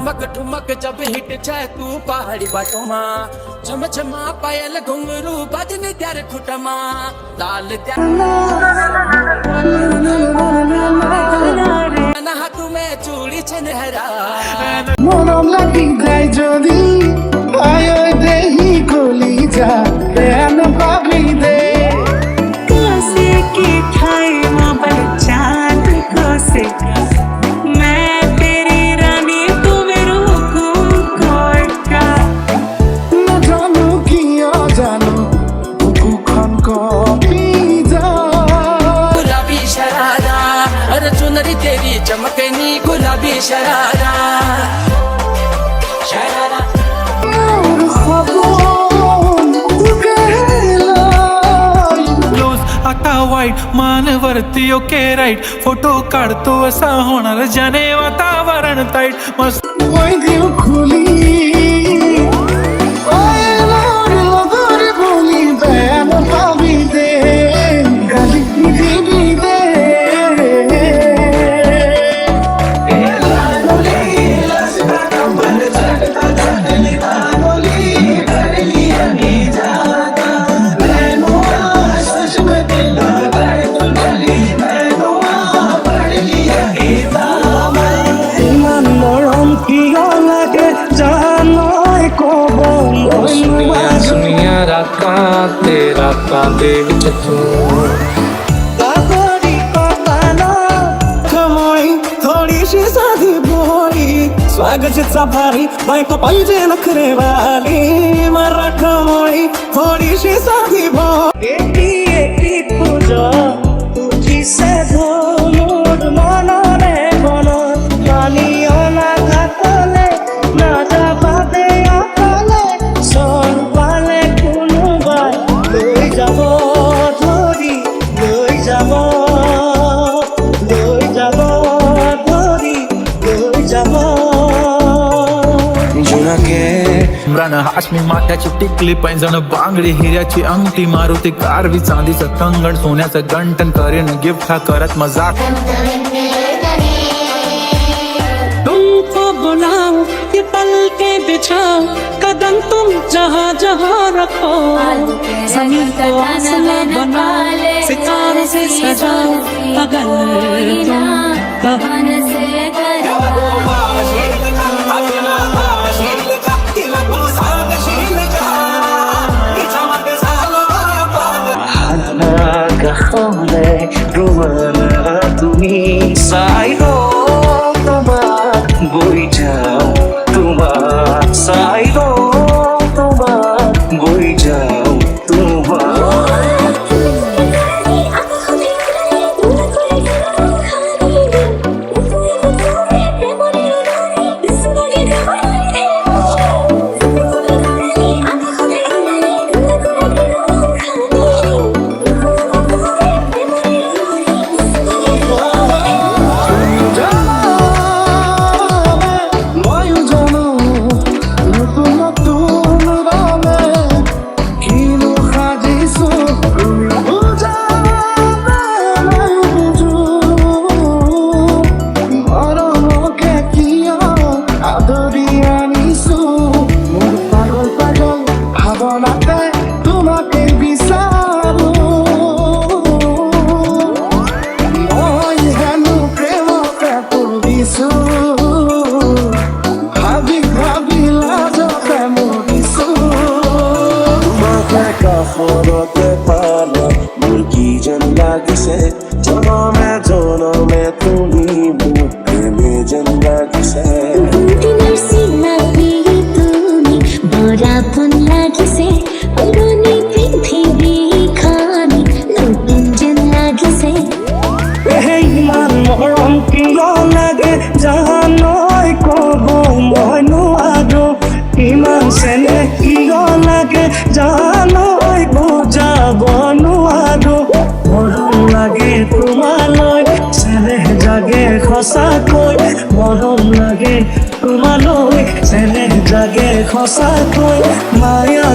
ठुमक ठुमक जब हिट छे तू पहाड़ी बाटोमा छम छमा पायल घुंगरू बजने त्यार खुटमा लाल ना हाथ में चूड़ी छनहरा মরম লাগি দেয় যদি আয় দেহি কলি যা কেন পাবি দে कैसे की खाई मोहब्बत चांद को से मैं तेरी रानी तू मेरे हुक्म कोई का না জানো কি অজানো বুকুখন কপি যা गुलाबी शरारा अरे चुनरी तेरी चमकनी गुलाबी शरारा शरारा মোর খবর गेलाय ब्लूज आता वाईट मान वरती ओके राईट फोटो काढतो असा होणार ज्याने वातावरण ताईट मस्त ওই দিল খুলি ওই মোর লগর বলি বেন পাবি দে গালি দিবি দে ইমান মরম কিয় লাগে জানই কব सुनिया राका दे विच तू কাকরি কপালা खमोळी थोडीशी साधी बोली स्वागताचा भारी बायको पाहिजे नखरेवाली मरा खमोळी थोडीशी साधी बोली এটি এটি পূজা বুঝিছে মোর মনরে মন মানিও না থাকলে না যাবাদে অকলে সন পালে কোনোবাই লৈ যাব ধৰি লৈ যাব ধৰি লৈ যাব जुनाके इम्रान हाशमी माथ्याची टिकली पैंजण बांगडी हिऱ्याची अंगठी मारुती कारवी चांदीचं कंगण सोन्याचं गंटन करेन गिफ्ट हा करत मजाक तुमको बुलाओ ये पल के बिछाओ कदम तुम जहाँ जहाँ रखो जमीन को आसमां बनाओ सितारों से सजाओ अगर तुम कहो হলে রোমানা তুমি চাই তোমার বই যাও তোমার চাই তোমার বই যাও তোমার তোমাকে বিচাৰো মই হেনো প্ৰেমতে পৰিছো ভাবি ভাবি লাজতে মৰিছো তোমাকে কাষৰতে পালে মোৰ কি যেন লাগিছে জনমে তুমি মোক প্ৰেমে যেন লাগিছে দিনের সিনা পেয়ে তুমি বরাবন লাগিছে পুরনি পৃথিবী খানি নতুন যেন লাগিছে ইমান মৰম কিয় লাগে জানই কব মই নোৱাৰো ইমান চেনেহ কিয় লাগে জানই বুজাব নোৱাৰো মৰম লাগে তোমালৈ চেনেহ জাগে সঁচাকৈ মৰম লাগে তোমালৈ চেনেহ জাগে সঁচাকৈ মায়া